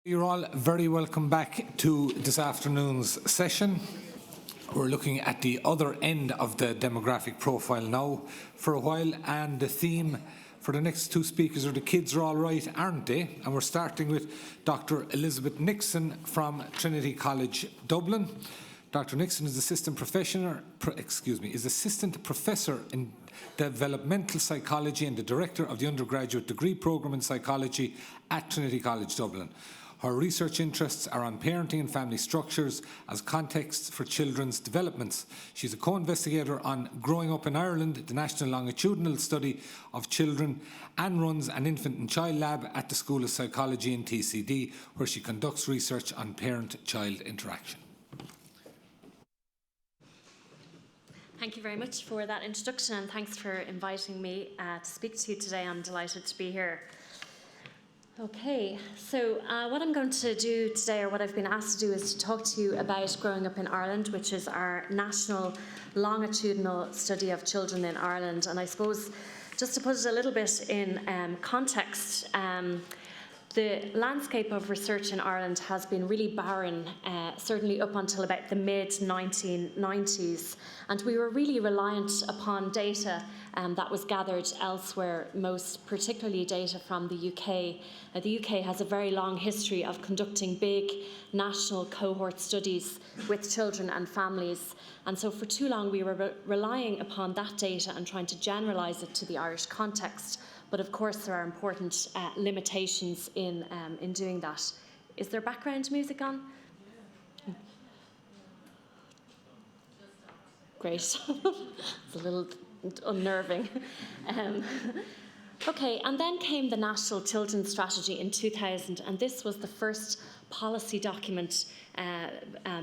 You're all very welcome back to this afternoon's session. We're looking at the other end of the demographic profile now for a while, and the theme for the next two speakers are the kids are all right, aren't they? And we're starting with Dr. Elizabeth Nixon from Trinity College, Dublin. Dr. Nixon is assistant professor in developmental psychology and the director of the undergraduate degree program in psychology at Trinity College, Dublin. Her research interests are on parenting and family structures as contexts for children's developments. She's a co-investigator on Growing Up in Ireland, the national longitudinal study of children, and runs an infant and child lab at the School of Psychology in TCD, where she conducts research on parent-child interaction. Thank you very much for that introduction, and thanks for inviting me to speak to you today. I'm delighted to be here. Okay, so what I'm going to do today, or what I've been asked to do, is to talk to you about Growing Up in Ireland, which is our national longitudinal study of children in Ireland. And I suppose, just to put it a little bit in context, the landscape of research in Ireland has been really barren, certainly up until about the mid-1990s. And we were really reliant upon data that was gathered elsewhere, most particularly data from the UK. The UK has a very long history of conducting big national cohort studies with children and families. And so for too long we were relying upon that data and trying to generalise it to the Irish context. But of course there are important limitations in doing that. Is there background music on? Great. It's a little unnerving. Okay, and then came the National Children's Strategy in 2000, and this was the first policy document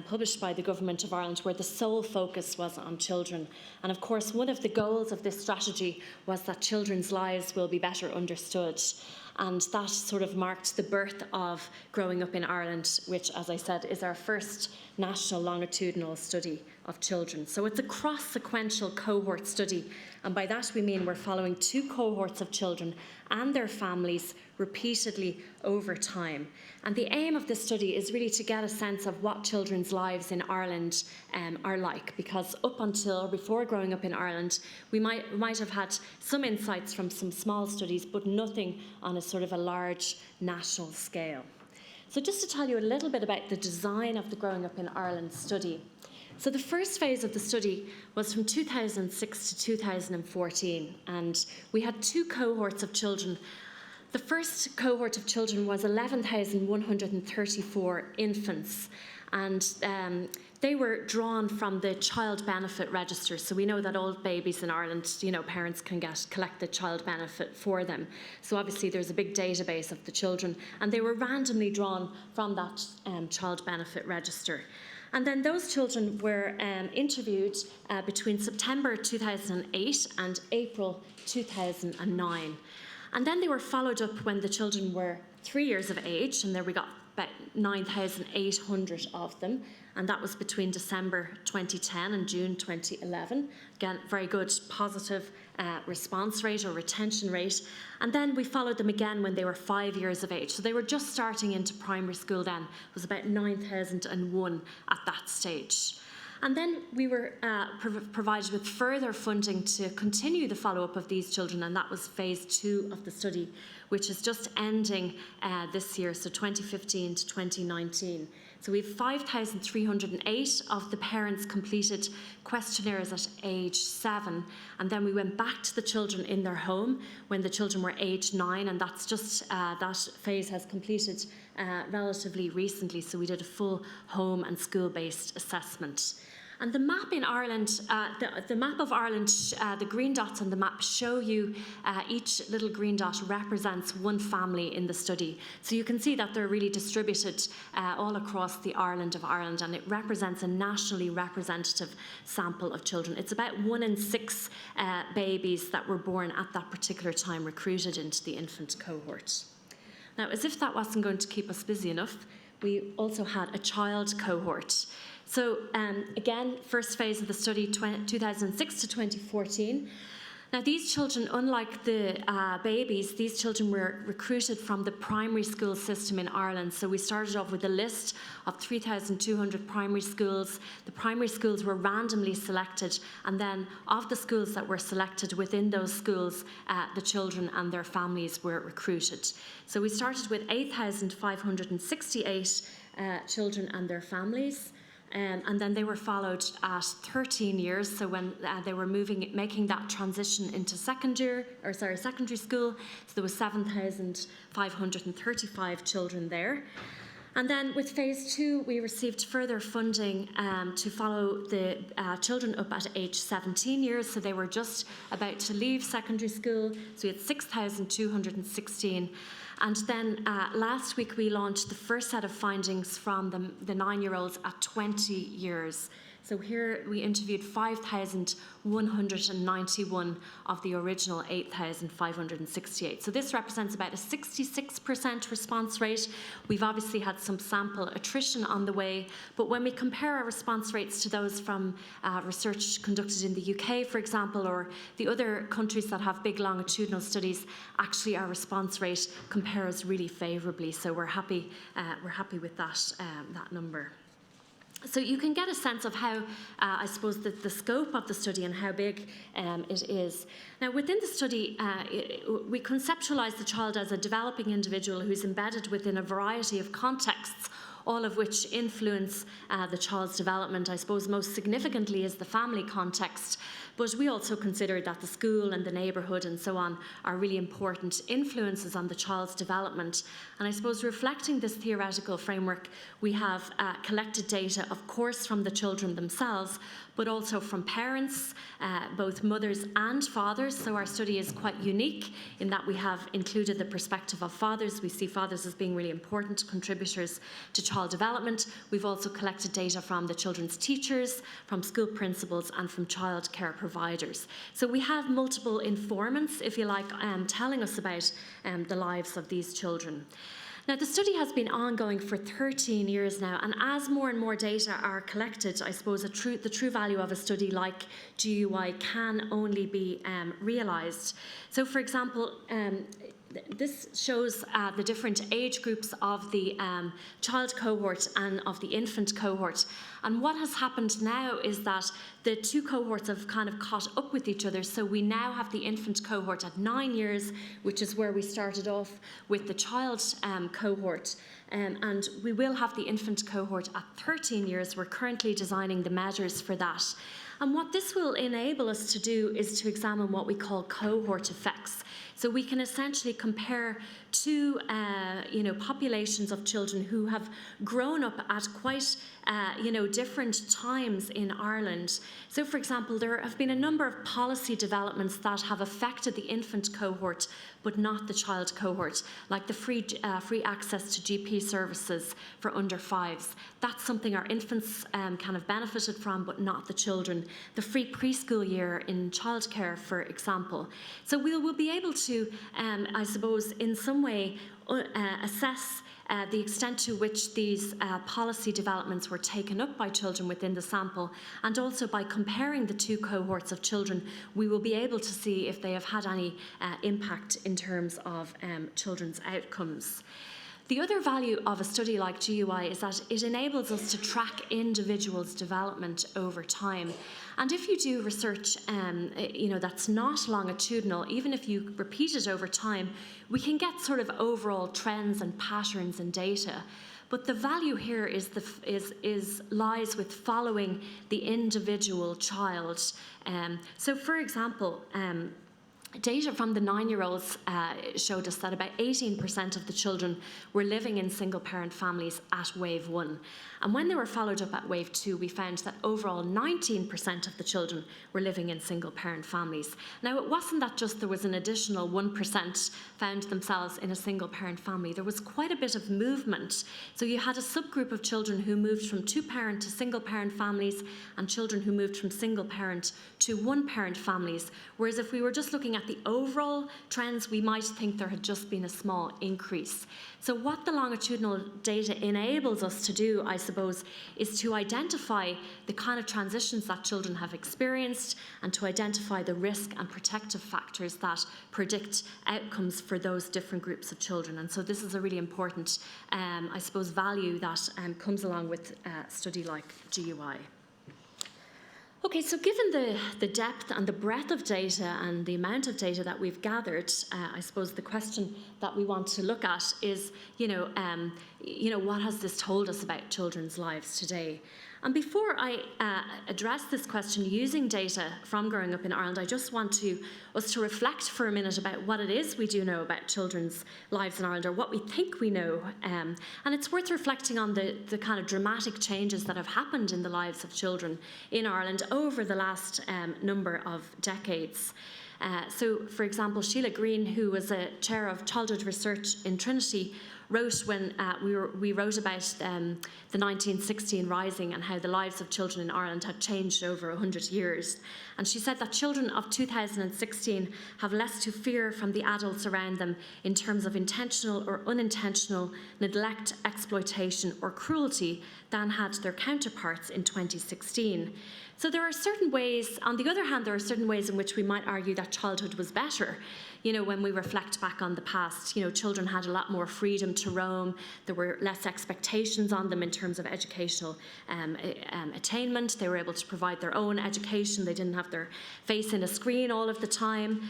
published by the Government of Ireland where the sole focus was on children. And of course, one of the goals of this strategy was that children's lives will be better understood. And that sort of marked the birth of Growing Up in Ireland, which, as I said, is our first national longitudinal study of children. So it's a cross-sequential cohort study, and by that we mean we're following two cohorts of children and their families repeatedly over time. And the aim of this study is really to get a sense of what children's lives in Ireland are like, because up until before Growing Up in Ireland, we might have had some insights from some small studies, but nothing on a sort of a large national scale. So just to tell you a little bit about the design of the Growing Up in Ireland study. So the first phase of the study was from 2006 to 2014, and we had two cohorts of children. The first cohort of children was 11,134 infants, and they were drawn from the child benefit register. So we know that all babies in Ireland, parents can collect the child benefit for them. So obviously there's a big database of the children, and they were randomly drawn from that child benefit register. And then those children were interviewed between September 2008 and April 2009. And then they were followed up when the children were 3 years of age, and there we got about 9,800 of them, and that was between December 2010 and June 2011. Again, very good positive response rate or retention rate. And then we followed them again when they were 5 years of age. So they were just starting into primary school then. It was about 9,001 at that stage. And then we were provided with further funding to continue the follow-up of these children, and that was phase 2 of the study, which is just ending this year, so 2015 to 2019. So we have 5,308 of the parents completed questionnaires at age 7, and then we went back to the children in their home when the children were age 9, and that's just, that phase has completed relatively recently, so we did a full home and school-based assessment. And the map in Ireland, the map of Ireland, the green dots on the map show you each little green dot represents one family in the study. So you can see that they're really distributed all across the island of Ireland, and it represents a nationally representative sample of children. It's about 1 in 6 babies that were born at that particular time recruited into the infant cohort. Now, as if that wasn't going to keep us busy enough, we also had a child cohort. So again, first phase of the study, 2006 to 2014. Now, these children, unlike the babies, these children were recruited from the primary school system in Ireland. So we started off with a list of 3,200 primary schools. The primary schools were randomly selected, and then of the schools that were selected within those schools, the children and their families were recruited. So we started with 8,568 children and their families. And then they were followed at 13 years. So when they were making that transition into secondary school, so there was 7,535 children there. And then with phase 2, we received further funding to follow the children up at age 17 years. So they were just about to leave secondary school. So we had 6,216. And then last week we launched the first set of findings from the 9-year-olds at 20 years. So here we interviewed 5,191 of the original 8,568. So this represents about a 66% response rate. We've obviously had some sample attrition on the way, but when we compare our response rates to those from research conducted in the UK, for example, or the other countries that have big longitudinal studies, actually our response rate compares really favourably. So we're happy with that number. So you can get a sense of how, I suppose, the scope of the study and how big it is. Now, within the study, we conceptualise the child as a developing individual who's embedded within a variety of contexts, all of which influence the child's development. I suppose most significantly is the family context, but we also consider that the school and the neighbourhood and so on are really important influences on the child's development. And I suppose reflecting this theoretical framework, we have collected data, of course, from the children themselves, but also from parents, both mothers and fathers. So our study is quite unique in that we have included the perspective of fathers. We see fathers as being really important contributors to child development. We've also collected data from the children's teachers, from school principals, and from childcare providers. So we have multiple informants, if you like, telling us about the lives of these children. Now, the study has been ongoing for 13 years now, and as more and more data are collected, I suppose the true value of a study like GUI can only be realised. So, for example, this shows the different age groups of the child cohort and of the infant cohort. And what has happened now is that the two cohorts have kind of caught up with each other. So we now have the infant cohort at 9 years, which is where we started off with the child cohort. And we will have the infant cohort at 13 years. We're currently designing the measures for that. And what this will enable us to do is to examine what we call cohort effects. So we can essentially compare two populations of children who have grown up at quite different times in Ireland. So, for example, there have been a number of policy developments that have affected the infant cohort but not the child cohort, like the free access to GP services for under 5s. That's something our infants kind of benefited from, but not the children. The free preschool year in childcare, for example. So we'll be able to, I suppose, in some way assess the extent to which these policy developments were taken up by children within the sample, and also by comparing the two cohorts of children, we will be able to see if they have had any impact in terms of children's outcomes. The other value of a study like GUI is that it enables us to track individuals' development over time. And if you do research, that's not longitudinal, even if you repeat it over time, we can get sort of overall trends and patterns in data. But the value here lies with following the individual child. So, for example, data from the 9-year-olds showed us that about 18% of the children were living in single-parent families at wave 1. And when they were followed up at wave 2, we found that overall 19% of the children were living in single-parent families. Now, it wasn't that just there was an additional 1% found themselves in a single-parent family. There was quite a bit of movement. So you had a subgroup of children who moved from 2-parent to single-parent families, and children who moved from single-parent to 1-parent families. Whereas if we were just looking at the overall trends, we might think there had just been a small increase. So what the longitudinal data enables us to do, I suppose, is to identify the kind of transitions that children have experienced and to identify the risk and protective factors that predict outcomes for those different groups of children. And so this is a really important, I suppose, value that comes along with a study like GUI. Okay, so given the depth and the breadth of data and the amount of data that we've gathered, I suppose the question that we want to look at is, what has this told us about children's lives today? And before I address this question using data from growing up in Ireland, I just want us to reflect for a minute about what it is we do know about children's lives in Ireland, or what we think we know. And it's worth reflecting on the kind of dramatic changes that have happened in the lives of children in Ireland over the last number of decades. So, for example, Sheila Green, who was a chair of childhood research in Trinity, wrote when we wrote about the 1916 Rising and how the lives of children in Ireland had changed over 100 years. And she said that children of 2016 have less to fear from the adults around them in terms of intentional or unintentional neglect, exploitation or cruelty than had their counterparts in 2016. So there are certain ways, on the other hand, there are certain ways in which we might argue that childhood was better. When we reflect back on the past, children had a lot more freedom to roam. There were less expectations on them in terms of educational attainment. They were able to provide their own education. They didn't have their face in a screen all of the time.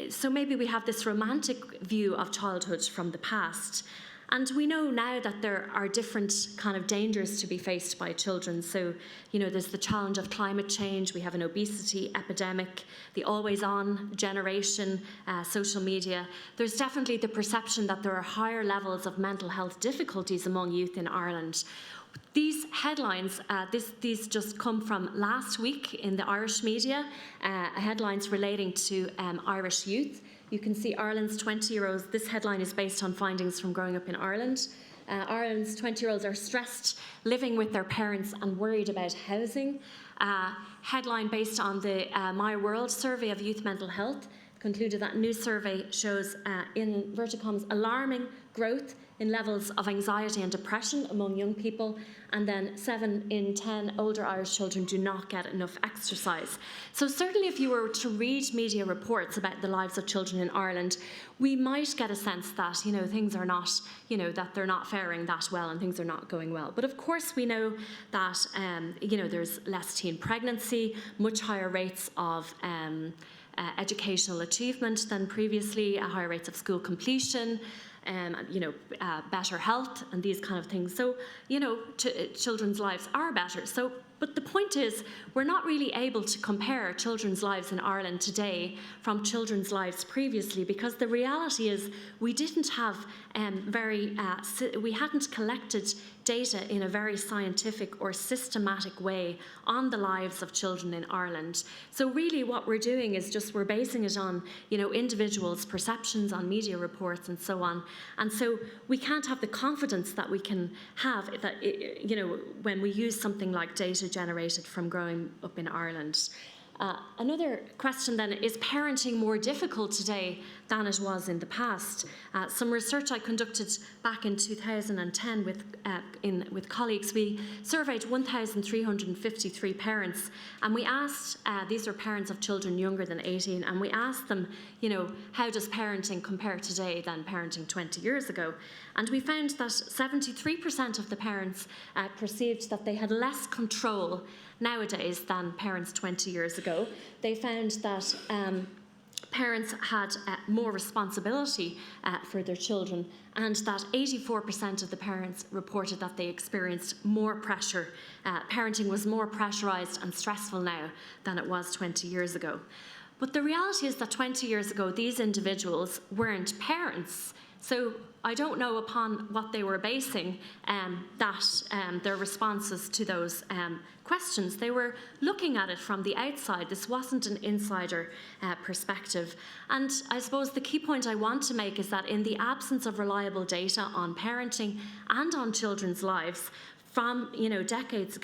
So maybe we have this romantic view of childhood from the past. And we know now that there are different kind of dangers to be faced by children. So, there's the challenge of climate change. We have an obesity epidemic, the always-on generation, social media. There's definitely the perception that there are higher levels of mental health difficulties among youth in Ireland. These headlines, these just come from last week in the Irish media, headlines relating to Irish youth. You can see Ireland's 20-year-olds. This headline is based on findings from growing up in Ireland. Ireland's 20-year-olds are stressed, living with their parents and worried about housing. Headline based on the My World survey of youth mental health concluded that new survey shows, in inverted commas, alarming growth in levels of anxiety and depression among young people, and then 7 in 10 older Irish children do not get enough exercise. So certainly if you were to read media reports about the lives of children in Ireland, we might get a sense that, things are not, that they're not faring that well and things are not going well. But of course we know that, there's less teen pregnancy, much higher rates of educational achievement than previously, higher rates of school completion, better health and these kind of things. So, children's lives are better. But the point is, we're not really able to compare children's lives in Ireland today from children's lives previously, because the reality is we didn't have we hadn't collected data in a very scientific or systematic way on the lives of children in Ireland. So really what we're doing is we're basing it on, individuals' perceptions, on media reports and so on. And so we can't have the confidence that we can have that, when we use something like data generated from growing up in Ireland. Another question then, is parenting more difficult today than it was in the past? Some research I conducted back in 2010 with colleagues, we surveyed 1,353 parents, and we asked, these are parents of children younger than 18, and we asked them, how does parenting compare today than parenting 20 years ago? And we found that 73% of the parents perceived that they had less control nowadays than parents 20 years ago. They found that parents had more responsibility for their children, and that 84% of the parents reported that they experienced more pressure. Parenting was more pressurised and stressful now than it was 20 years ago. But the reality is that 20 years ago, these individuals weren't parents. So I don't know upon what they were basing their responses to those questions. They were looking at it from the outside. This wasn't an insider perspective. And I suppose the key point I want to make is that in the absence of reliable data on parenting and on children's lives, from, decades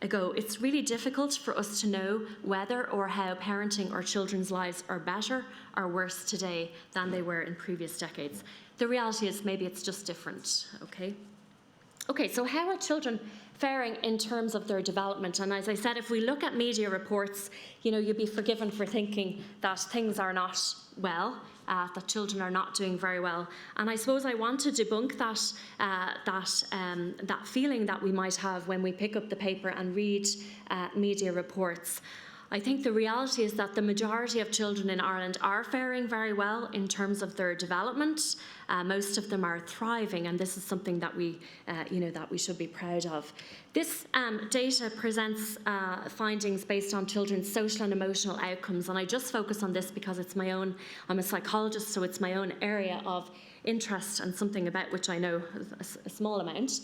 ago, it's really difficult for us to know whether or how parenting or children's lives are better or worse today than they were in previous decades. The reality is maybe it's just different, okay? Okay, so how are children faring in terms of their development? And as I said, if we look at media reports, you'd be forgiven for thinking that things are not well, that children are not doing very well. And I suppose I want to debunk that feeling that we might have when we pick up the paper and read media reports. I think the reality is that the majority of children in Ireland are faring very well in terms of their development. Most of them are thriving, and this is something that we should be proud of. This data presents findings based on children's social and emotional outcomes, and I just focus on this because I'm a psychologist, so it's my own area of interest and something about which I know a small amount.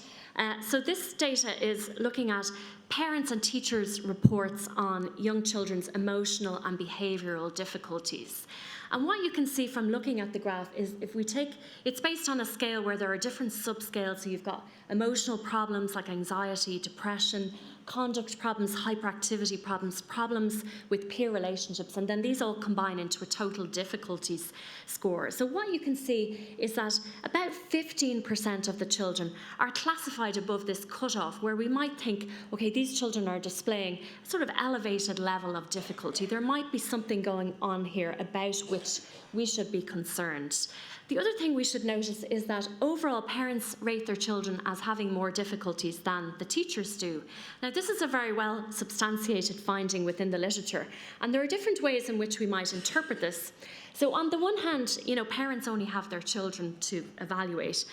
So this data is looking at parents' and teachers' reports on young children's emotional and behavioural difficulties. And what you can see from looking at the graph is it's based on a scale where there are different subscales. So you've got emotional problems like anxiety, depression, conduct problems, hyperactivity problems, problems with peer relationships, and then these all combine into a total difficulties score. So what you can see is that about 15% of the children are classified above this cutoff, where we might think, okay, these children are displaying a sort of elevated level of difficulty. There might be something going on here about which we should be concerned. The other thing we should notice is that overall parents rate their children as having more difficulties than the teachers do. Now, this is a very well substantiated finding within the literature, and there are different ways in which we might interpret this. So on the one hand, parents only have their children to evaluate,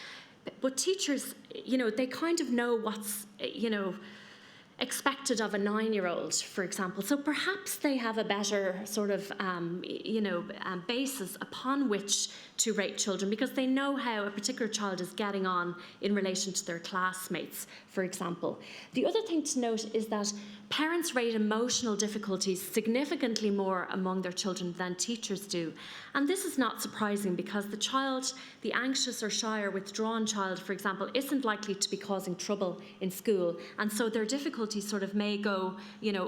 but teachers, they kind of know what's, expected of a 9-year-old, for example. So perhaps they have a better sort of, basis upon which to rate children, because they know how a particular child is getting on in relation to their classmates, for example. The other thing to note is that parents rate emotional difficulties significantly more among their children than teachers do. And this is not surprising, because the anxious or shy or withdrawn child, for example, isn't likely to be causing trouble in school. And so their difficulties sort of may go,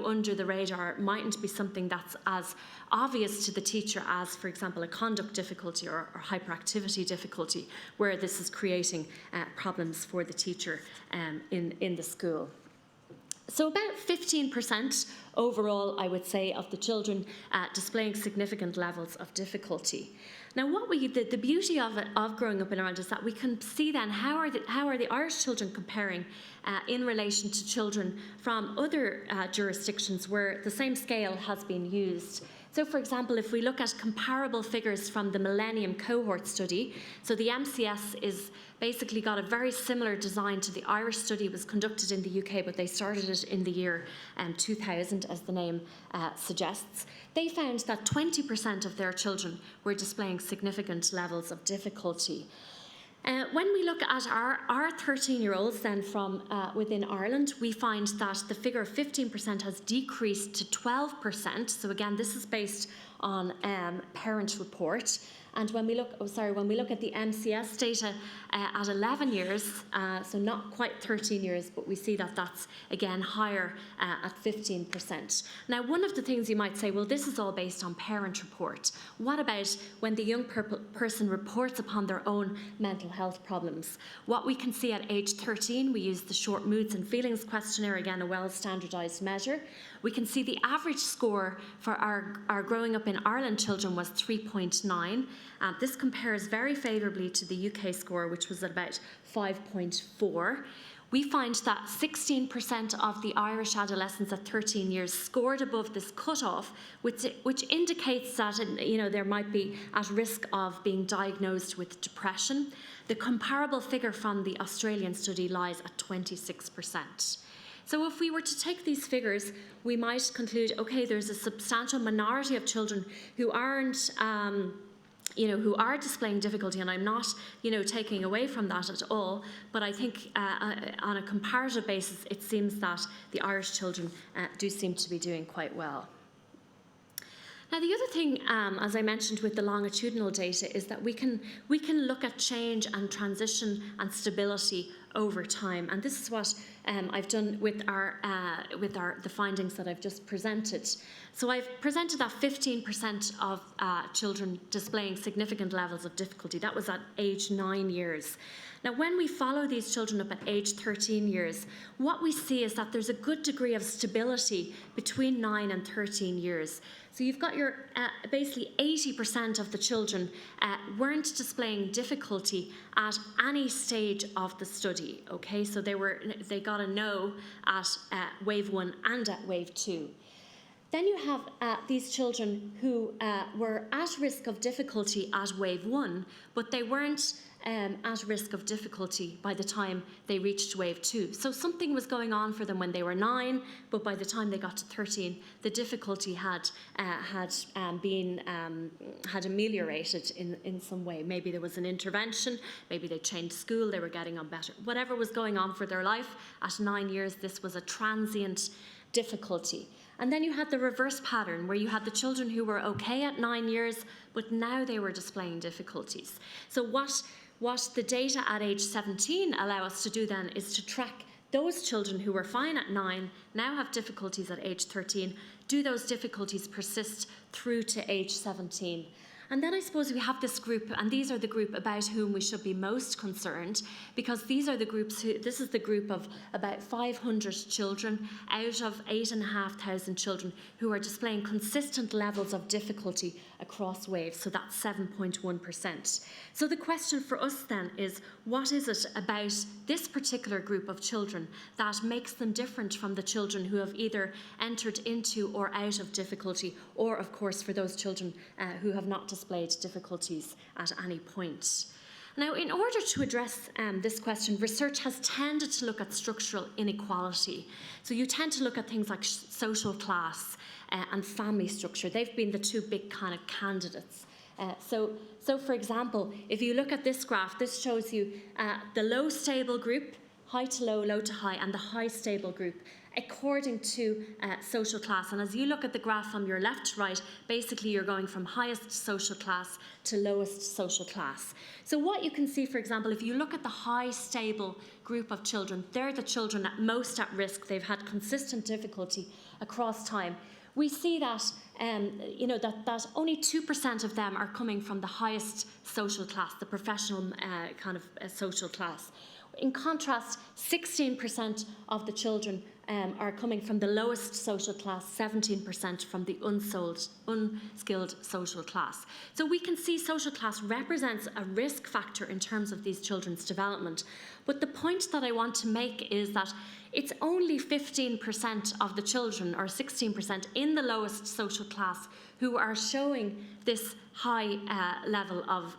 under the radar. It mightn't be something that's as obvious to the teacher as, for example, a conduct difficulty or hyperactivity difficulty, where this is creating problems for the teacher in the school. So about 15% overall, I would say, of the children displaying significant levels of difficulty. Now, the beauty of growing up in Ireland is that we can see then how are the Irish children comparing in relation to children from other jurisdictions where the same scale has been used. So, for example, if we look at comparable figures from the Millennium Cohort Study, so the MCS is basically got a very similar design to the Irish study. It was conducted in the UK, but they started it in the year 2000, as the name suggests. They found that 20% of their children were displaying significant levels of difficulty. When we look at our 13-year-olds then from within Ireland, we find that the figure of 15% has decreased to 12%. So again, this is based on parent report. And when we look at the MCS data at 11 years, so not quite 13 years, but we see that that's, again, higher at 15%. Now, one of the things you might say, well, this is all based on parent report. What about when the young person reports upon their own mental health problems? What we can see at age 13, we use the short moods and feelings questionnaire, again, a well-standardised measure. We can see the average score for our growing up in Ireland children was 3.9. This compares very favourably to the UK score, which was at about 5.4. We find that 16% of the Irish adolescents at 13 years scored above this cutoff, which indicates that there might be at risk of being diagnosed with depression. The comparable figure from the Australian study lies at 26%. So if we were to take these figures, we might conclude, okay, there's a substantial minority of children who aren't, who are displaying difficulty, and I'm not, taking away from that at all, but I think on a comparative basis, it seems that the Irish children do seem to be doing quite well. Now, the other thing, as I mentioned with the longitudinal data, is that we can look at change and transition and stability over time. And this is what I've done with the findings that I've just presented. So I've presented that 15% of children displaying significant levels of difficulty. That was at age 9 years. Now, when we follow these children up at age 13 years, what we see is that there's a good degree of stability between 9 and 13 years. So you've got your, basically 80% of the children weren't displaying difficulty at any stage of the study, okay? So they got a no at wave 1 and at wave 2. Then you have these children who were at risk of difficulty at wave 1, but they weren't at risk of difficulty by the time they reached wave 2. So something was going on for them when they were 9, but by the time they got to 13, the difficulty had ameliorated in some way. Maybe there was an intervention, maybe they changed school, they were getting on better. Whatever was going on for their life, at 9 years, this was a transient difficulty. And then you had the reverse pattern, where you had the children who were okay at 9 years, but now they were displaying difficulties. So what the data at age 17 allow us to do then is to track those children who were fine at 9, now have difficulties at age 13. Do those difficulties persist through to age 17? And then I suppose we have this group, and these are the group about whom we should be most concerned, because these are the groups this is the group of about 500 children out of 8,500 children who are displaying consistent levels of difficulty across waves, so that's 7.1%. So the question for us then is, what is it about this particular group of children that makes them different from the children who have either entered into or out of difficulty, or of course for those children who have not displayed difficulties at any point? Now, in order to address this question, research has tended to look at structural inequality. So you tend to look at things like social class and family structure. They've been the two big kind of candidates. So for example, if you look at this graph, this shows you the low stable group, high to low, low to high, and the high stable group, according to social class. And as you look at the graph from your left to right, basically you're going from highest social class to lowest social class. So what you can see, for example, if you look at the high stable group of children, they're the children at most at risk. They've had consistent difficulty across time. We see that, that only 2% of them are coming from the highest social class, the professional kind of social class. In contrast, 16% of the children are coming from the lowest social class, 17% from the unskilled social class. So we can see social class represents a risk factor in terms of these children's development. But the point that I want to make is that it's only 15% of the children, or 16%, in the lowest social class who are showing this high level of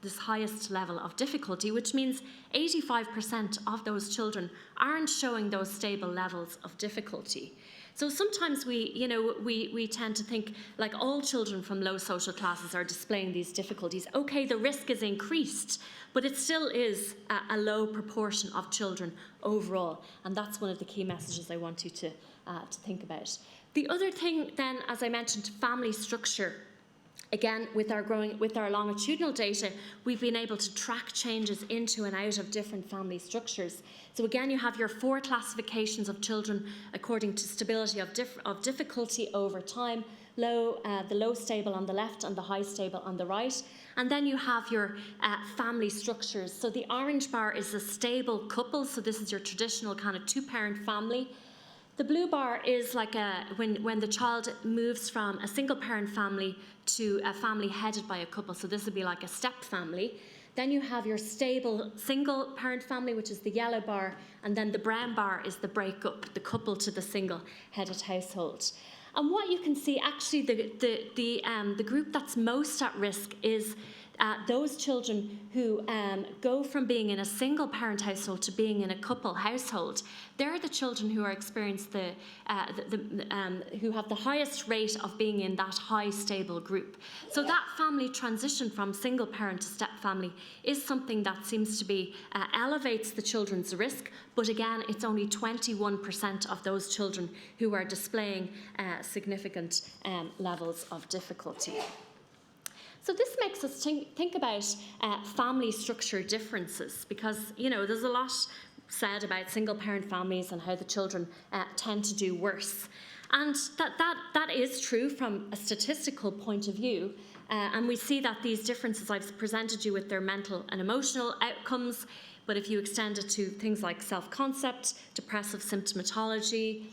this highest level of difficulty, which means 85% of those children aren't showing those stable levels of difficulty. So sometimes we tend to think like all children from low social classes are displaying these difficulties. Okay, the risk is increased, but it still is a low proportion of children overall, and that's one of the key messages I want you to think about. The other thing then, as I mentioned, family structure. Again, with our longitudinal data, we've been able to track changes into and out of different family structures. So again, you have your 4 classifications of children according to stability of difficulty over time. The low stable on the left and the high stable on the right. And then you have your family structures. So the orange bar is a stable couple. So this is your traditional kind of 2-parent family. The blue bar is like when the child moves from a single-parent family to a family headed by a couple. So this would be like a step family. Then you have your stable single-parent family, which is the yellow bar, and then the brown bar is the breakup, the couple to the single-headed household. And what you can see, actually, the group that's most at risk is those children who go from being in a single-parent household to being in a couple household. They're the children who are who have the highest rate of being in that high stable group. So that family transition from single-parent to step-family is something that seems to be elevates the children's risk. But again, it's only 21% of those children who are displaying significant levels of difficulty. So this makes us think about family structure differences, because, there's a lot said about single-parent families and how the children tend to do worse. And that is true from a statistical point of view. And we see that these differences, I've presented you with their mental and emotional outcomes, but if you extend it to things like self-concept, depressive symptomatology,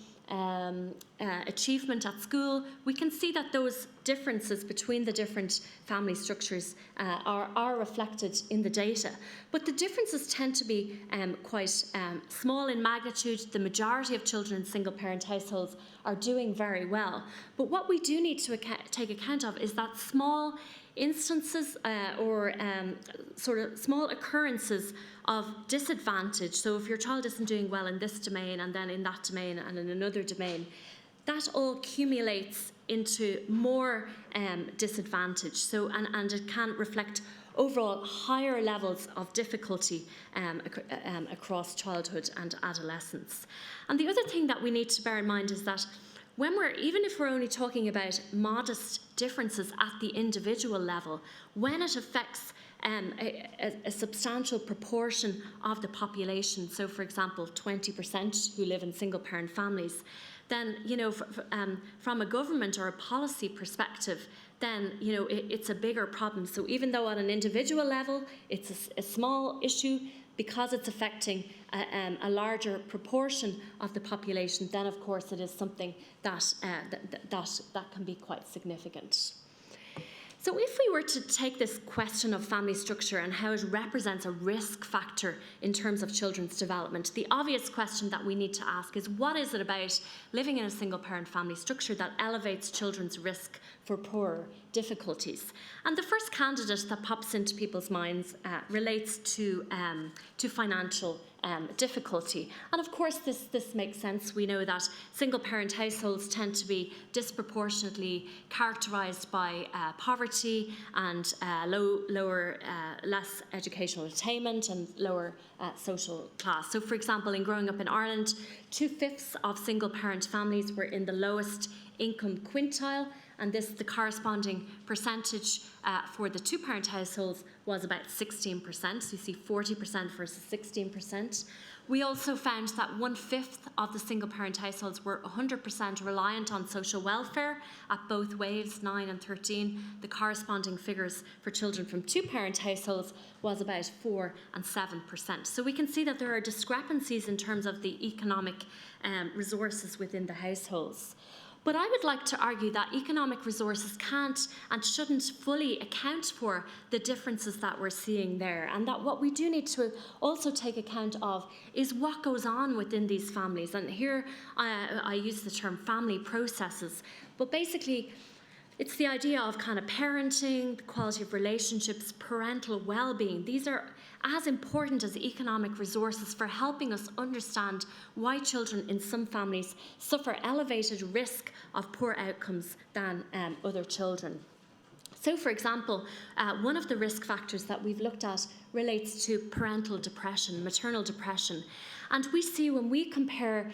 achievement at school, we can see that those differences between the different family structures are reflected in the data. But the differences tend to be quite small in magnitude. The majority of children in single-parent households are doing very well. But what we do need to take account of is that small instances or sort of small occurrences of disadvantage. So if your child isn't doing well in this domain and then in that domain and in another domain, that all accumulates into more disadvantage. So and it can reflect overall higher levels of difficulty across childhood and adolescence. And the other thing that we need to bear in mind is that even if we're only talking about modest differences at the individual level, when it affects a substantial proportion of the population, so for example 20% who live in single-parent families, then from a government or a policy perspective, then it's a bigger problem. So even though at an individual level it's a small issue, because it's affecting a larger proportion of the population, then of course it is something that can be quite significant. So if we were to take this question of family structure and how it represents a risk factor in terms of children's development, the obvious question that we need to ask is, what is it about living in a single-parent family structure that elevates children's risk for poorer difficulties? And the first candidate that pops into people's minds relates to financial difficulty. And of course this makes sense. We know that single-parent households tend to be disproportionately characterised by poverty and less educational attainment and lower social class. So for example, in growing up in Ireland, 2/5 of single-parent families were in the lowest income quintile, and the corresponding percentage for the two-parent households was about 16%. So you see 40% versus 16%. We also found that 1/5 of the single-parent households were 100% reliant on social welfare at both waves, 9 and 13. The corresponding figures for children from two-parent households was about 4 and 7%. So we can see that there are discrepancies in terms of the economic resources within the households. But I would like to argue that economic resources can't and shouldn't fully account for the differences that we're seeing there, and that what we do need to also take account of is what goes on within these families. And here I use the term family processes, but basically it's the idea of kind of parenting, the quality of relationships, parental well-being. These are as important as economic resources for helping us understand why children in some families suffer elevated risk of poor outcomes than other children. So, for example, one of the risk factors that we've looked at relates to parental depression, maternal depression. And we see when we compare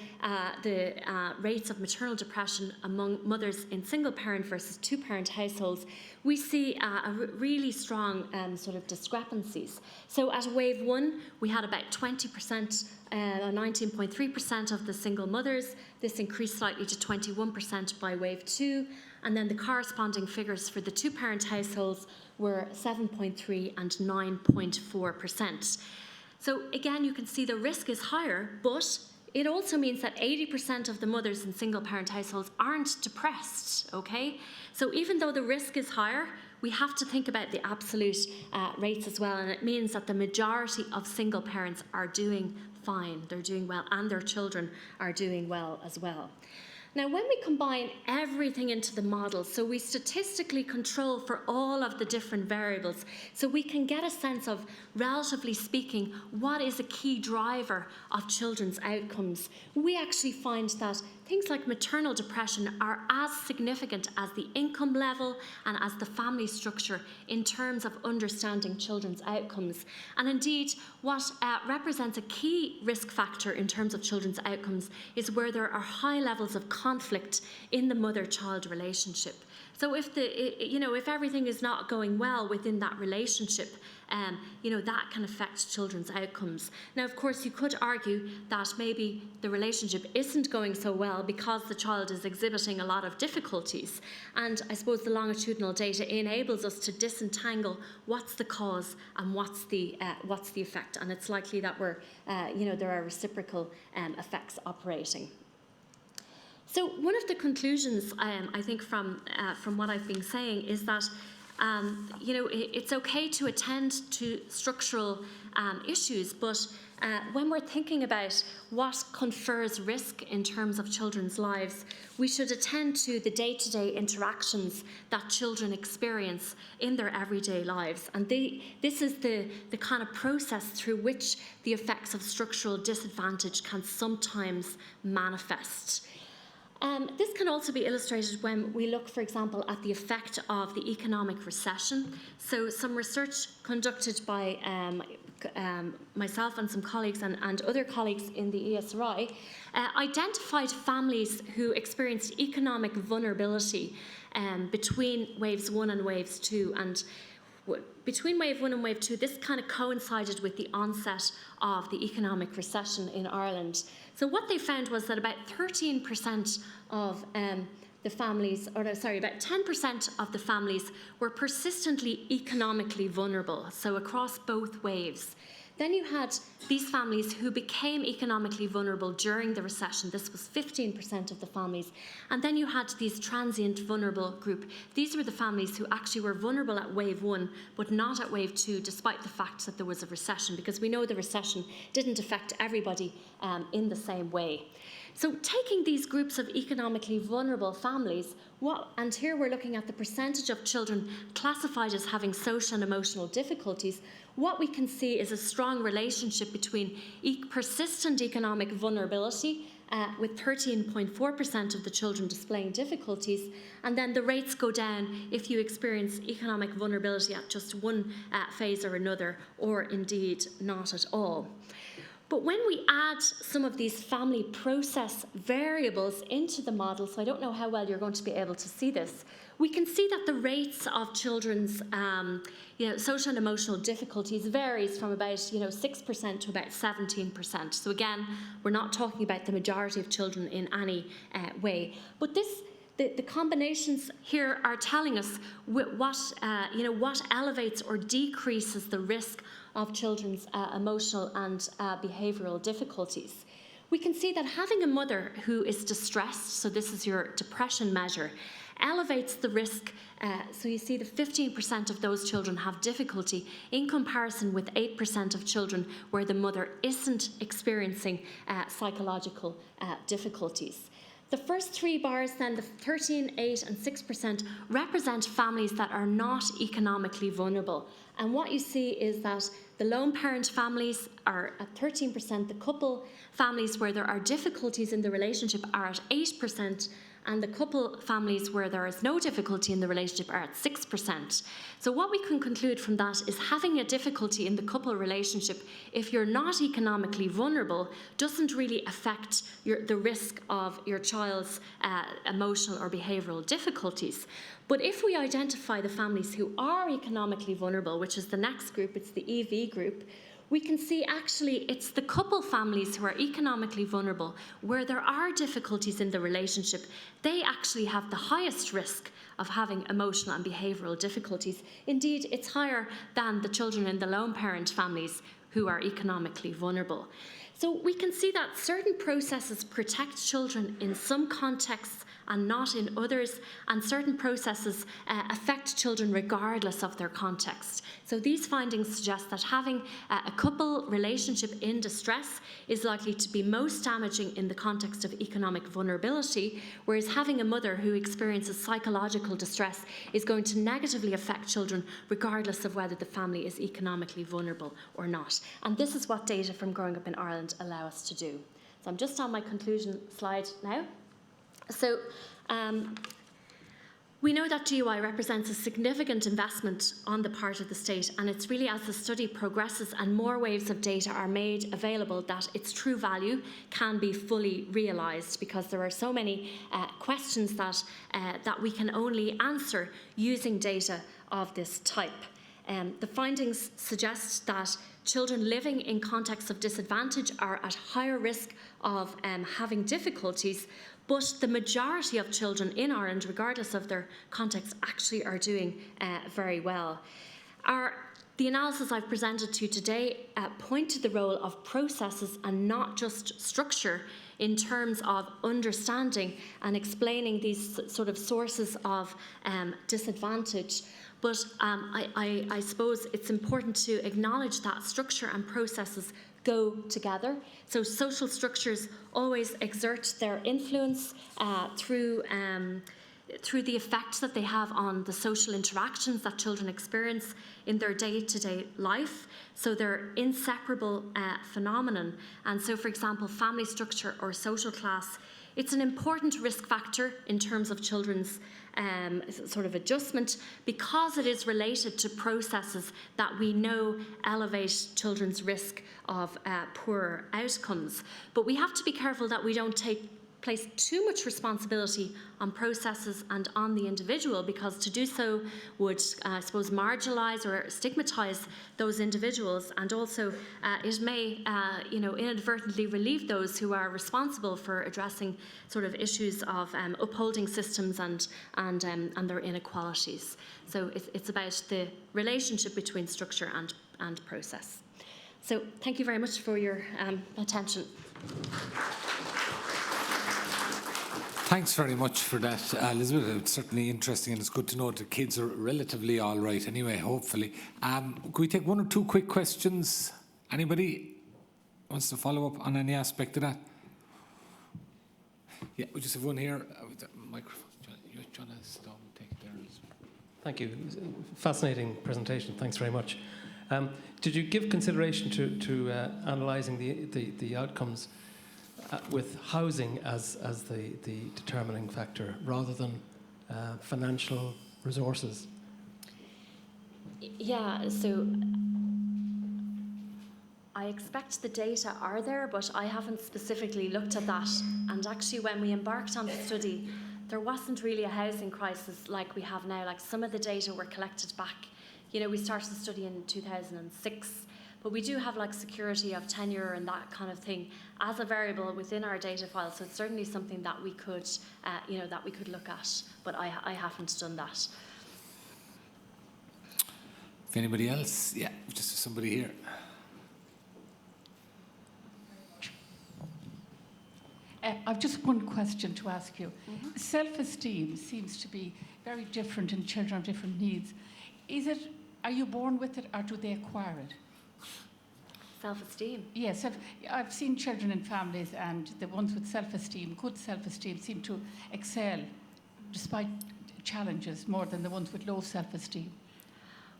the rates of maternal depression among mothers in single-parent versus two-parent households, we see a really strong sort of discrepancies. So at wave 1, we had about 20%, 19.3% of the single mothers. This increased slightly to 21% by wave 2. And then the corresponding figures for the two-parent households were 7.3 and 9.4%. So again, you can see the risk is higher, but it also means that 80% of the mothers in single-parent households aren't depressed, okay? So even though the risk is higher, we have to think about the absolute rates as well, and it means that the majority of single parents are doing fine, they're doing well, and their children are doing well as well. Now, when we combine everything into the model, so we statistically control for all of the different variables, so we can get a sense of, relatively speaking, what is a key driver of children's outcomes, we actually find that things like maternal depression are as significant as the income level and as the family structure in terms of understanding children's outcomes. And indeed, what represents a key risk factor in terms of children's outcomes is where there are high levels of conflict in the mother-child relationship. So if everything is not going well within that relationship, that can affect children's outcomes. Now, of course, you could argue that maybe the relationship isn't going so well because the child is exhibiting a lot of difficulties. And I suppose the longitudinal data enables us to disentangle what's the cause and what's the effect. And it's likely that there are reciprocal effects operating. So one of the conclusions, I think, from what I've been saying is that, it's okay to attend to structural issues, but when we're thinking about what confers risk in terms of children's lives, we should attend to the day-to-day interactions that children experience in their everyday lives. And this is the kind of process through which the effects of structural disadvantage can sometimes manifest. This can also be illustrated when we look, for example, at the effect of the economic recession. So some research conducted by myself and some colleagues and other colleagues in the ESRI identified families who experienced economic vulnerability between waves 1 and waves 2. And between wave 1 and wave 2, this kind of coincided with the onset of the economic recession in Ireland. So what they found was that about 13% of the families, about 10% of the families were persistently economically vulnerable, so across both waves. Then you had these families who became economically vulnerable during the recession. This was 15% of the families. And then you had these transient vulnerable group. These were the families who actually were vulnerable at wave 1, but not at wave 2, despite the fact that there was a recession, because we know the recession didn't affect everybody in the same way. So taking these groups of economically vulnerable families, and here we're looking at the percentage of children classified as having social and emotional difficulties, what we can see is a strong relationship between persistent economic vulnerability, with 13.4% of the children displaying difficulties, and then the rates go down if you experience economic vulnerability at just one phase or another, or indeed not at all. But when we add some of these family process variables into the model, so I don't know how well you're going to be able to see this, we can see that the rates of children's social and emotional difficulties varies from about 6% to about 17%. So again, we're not talking about the majority of children in any way. But the combinations here are telling us what elevates or decreases the risk of children's emotional and behavioural difficulties. We can see that having a mother who is distressed, so this is your depression measure, elevates the risk. So you see the 15% of those children have difficulty in comparison with 8% of children where the mother isn't experiencing psychological difficulties. The first three bars then, the 13, 8 and 6%, represent families that are not economically vulnerable. And what you see is that the lone parent families are at 13%, the couple families where there are difficulties in the relationship are at 8%, and the couple families where there is no difficulty in the relationship are at 6%. So what we can conclude from that is having a difficulty in the couple relationship, if you're not economically vulnerable, doesn't really affect the risk of your child's emotional or behavioural difficulties. But if we identify the families who are economically vulnerable, which is the next group, it's the EV group, we can see actually it's the couple families who are economically vulnerable, where there are difficulties in the relationship, they actually have the highest risk of having emotional and behavioural difficulties. Indeed, it's higher than the children in the lone parent families who are economically vulnerable. So we can see that certain processes protect children in some contexts and not in others, and certain processes affect children regardless of their context. So these findings suggest that having a couple relationship in distress is likely to be most damaging in the context of economic vulnerability, whereas having a mother who experiences psychological distress is going to negatively affect children regardless of whether the family is economically vulnerable or not. And this is what data from Growing Up in Ireland allow us to do. So I'm just on my conclusion slide now. So We know that GUI represents a significant investment on the part of the state, and it's really as the study progresses and more waves of data are made available that its true value can be fully realised, because there are so many questions that we can only answer using data of this type. The findings suggest that children living in contexts of disadvantage are at higher risk of having difficulties, but the majority of children in Ireland, regardless of their context, actually are doing very well. The analysis I've presented to you today point to the role of processes and not just structure in terms of understanding and explaining these sort of sources of disadvantage. But I suppose it's important to acknowledge that structure and processes go together. So social structures always exert their influence through the effects that they have on the social interactions that children experience in their day-to-day life. So they're inseparable phenomenon. And so, for example, family structure or social class, it's an important risk factor in terms of children's sort of adjustment, because it is related to processes that we know elevate children's risk of poorer outcomes. But we have to be careful that we don't place too much responsibility on processes and on the individual, because to do so would, I suppose, marginalise or stigmatise those individuals, and also it may, inadvertently relieve those who are responsible for addressing sort of issues of upholding systems and their inequalities. So it's about the relationship between structure and process. So thank you very much for your attention. Thanks very much for that, Elizabeth. It's certainly interesting, and it's good to know that kids are relatively all right anyway, hopefully. Can we take one or two quick questions? Anybody wants to follow up on any aspect of that? Yeah, we just have one here with the microphone. John has to take it there. Thank you. Fascinating presentation. Thanks very much. Did you give consideration to analysing the outcomes with housing as the determining factor rather than financial resources? Yeah, so I expect the data are there, but I haven't specifically looked at that. And actually, when we embarked on the study, there wasn't really a housing crisis like we have now. Like, some of the data were collected back. We started the study in 2006. But we do have like security of tenure and that kind of thing as a variable within our data file. So it's certainly something that we could, look at. But I haven't done that. If anybody else, yeah, just somebody here. I've just one question to ask you. Mm-hmm. Self-esteem seems to be very different in children of different needs. Are you born with it, or do they acquire it? Self-esteem? Yes, I've seen children in families, and the ones with self-esteem, good self-esteem, seem to excel despite challenges more than the ones with low self-esteem.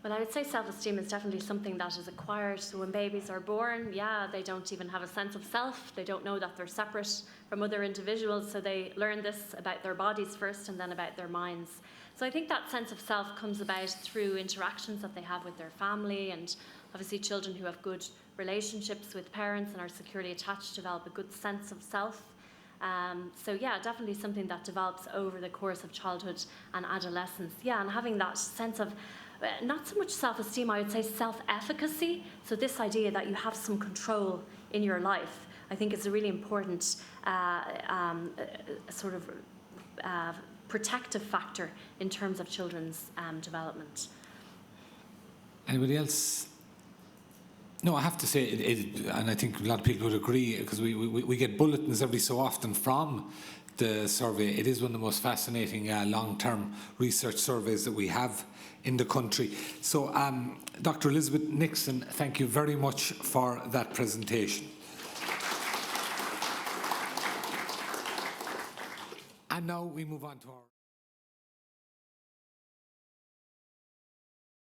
Well, I would say self-esteem is definitely something that is acquired. So when babies are born, they don't even have a sense of self. They don't know that they're separate from other individuals. So they learn this about their bodies first and then about their minds. So I think that sense of self comes about through interactions that they have with their family, and obviously children who have good relationships with parents and are securely attached develop a good sense of self. Definitely something that develops over the course of childhood and adolescence. And having that sense of not so much self-esteem, I would say self-efficacy. So this idea that you have some control in your life, I think is a really important protective factor in terms of children's development. Anybody else? No, I have to say, and I think a lot of people would agree, because we get bulletins every so often from the survey. It is one of the most fascinating long-term research surveys that we have in the country. So, Dr. Elizabeth Nixon, thank you very much for that presentation. And now we move on to our